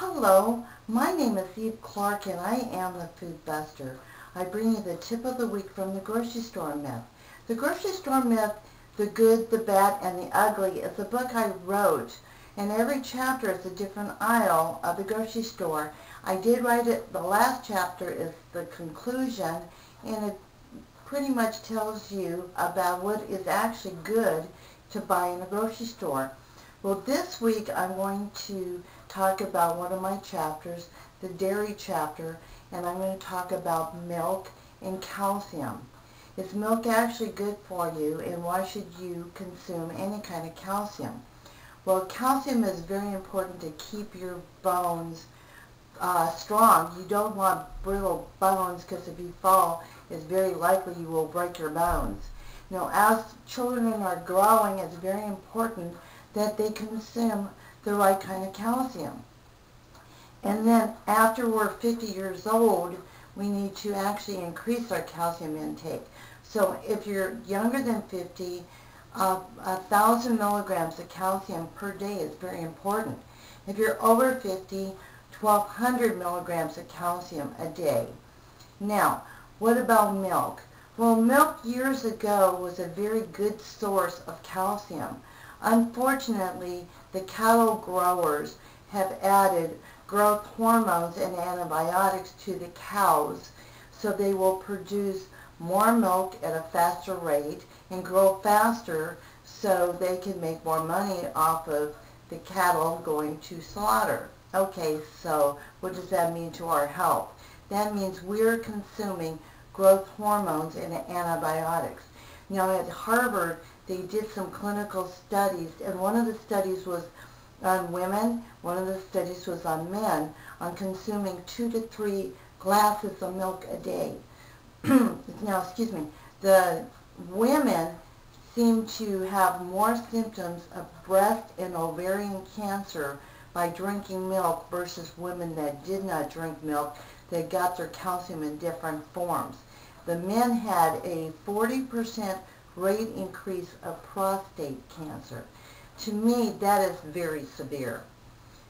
Hello, my name is Eve Clark and I am the Food Buster. I bring you the tip of the week from the grocery store myth. The grocery store myth, The Good, the Bad, and the Ugly is a book I wrote, and every chapter is a different aisle of the grocery store. I did write it, the last chapter is the conclusion, and it pretty much tells you about what is actually good to buy in a grocery store. Well, this week I'm going to talk about one of my chapters, the dairy chapter, and I'm going to talk about milk and calcium. Is milk actually good for you, and why should you consume any kind of calcium? Well, calcium is very important to keep your bones strong. You don't want brittle bones, because if you fall, it's very likely you will break your bones. Now, as children are growing, it's very important that they consume the right kind of calcium. And then after we're 50 years old, we need to actually increase our calcium intake. So if you're younger than 50, 1,000 milligrams of calcium per day is very important. If you're over 50, 1,200 milligrams of calcium a day. Now, what about milk? Well, milk years ago was a very good source of calcium. Unfortunately, the cattle growers have added growth hormones and antibiotics to the cows, so they will produce more milk at a faster rate and grow faster, so they can make more money off of the cattle going to slaughter. Okay, so what does that mean to our health? That means we're consuming growth hormones and antibiotics. Now at Harvard, they did some clinical studies, and one of the studies was on women, one of the studies was on men, on consuming 2 to 3 glasses of milk a day. Now, the women seem to have more symptoms of breast and ovarian cancer by drinking milk versus women that did not drink milk, that got their calcium in different forms. The men had a 40% rate increase of prostate cancer. To me, that is very severe.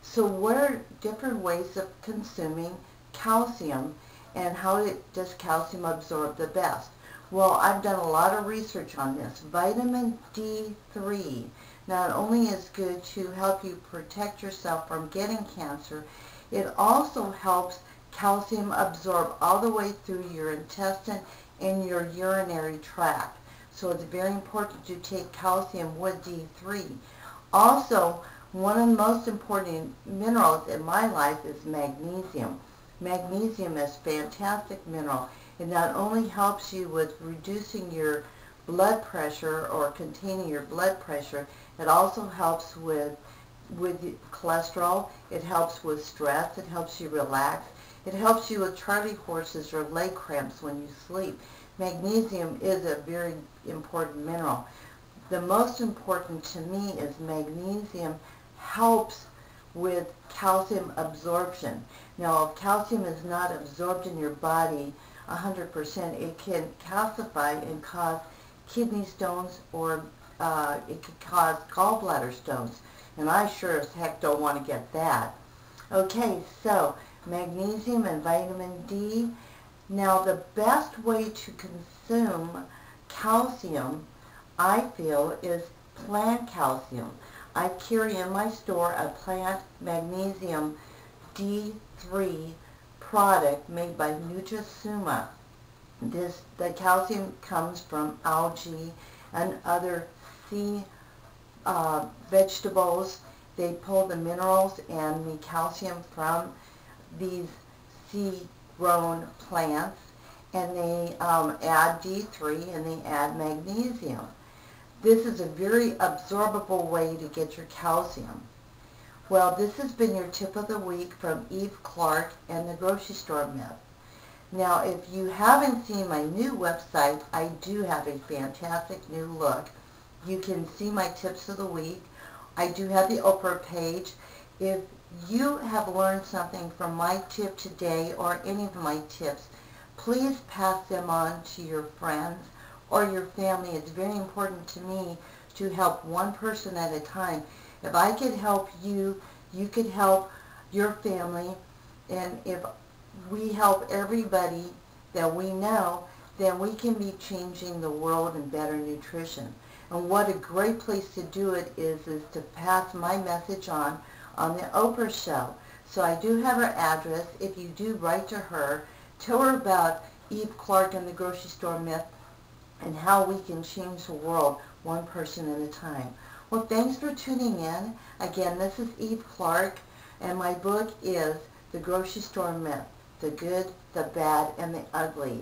So what are different ways of consuming calcium, and how does calcium absorb the best? Well, I've done a lot of research on this. Vitamin D3 not only is good to help you protect yourself from getting cancer, it also helps calcium absorb all the way through your intestine and your urinary tract. So it's very important to take calcium with D3. Also, one of the most important minerals in my life is magnesium. Magnesium is a fantastic mineral. It not only helps you with reducing your blood pressure or containing your blood pressure, it also helps with cholesterol, it helps with stress, it helps you relax, it helps you with Charlie horses or leg cramps when you sleep. Magnesium is a very important mineral. The most important to me is magnesium helps with calcium absorption. Now, if calcium is not absorbed in your body 100%, it can calcify and cause kidney stones, or it could cause gallbladder stones. And I sure as heck don't want to get that. Okay, so magnesium and vitamin D. Now, the best way to consume calcium, I feel, is plant calcium. I carry in my store a plant magnesium D3 product made by Nutrisuma. The calcium comes from algae and other sea vegetables. They pull the minerals and the calcium from these sea-grown plants, and they add D3 and they add magnesium. This is a very absorbable way to get your calcium. Well, this has been your tip of the week from Eve Clark and the Grocery Store Myth. Now, if you haven't seen my new website, I do have a fantastic new look. You can see my tips of the week. I do have the Oprah page. If you have learned something from my tip today or any of my tips, please pass them on to your friends or your family. It's very important to me to help one person at a time. If I could help you, you could help your family, and if we help everybody that we know, then we can be changing the world in better nutrition. And what a great place to do it is to pass my message on the Oprah show. So I do have her address. If you do write to her, tell her about Eve Clark and the grocery store myth and how we can change the world one person at a time. Well, thanks for tuning in. Again, this is Eve Clark, and my book is The Grocery Store Myth, The Good, the Bad, and the Ugly.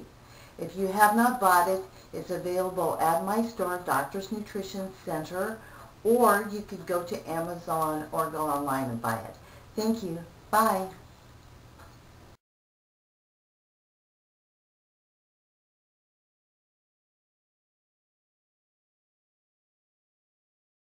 If you have not bought it, it's available at my store, Doctor's Nutrition Center, or you could go to Amazon or go online and buy it. Thank you. Bye.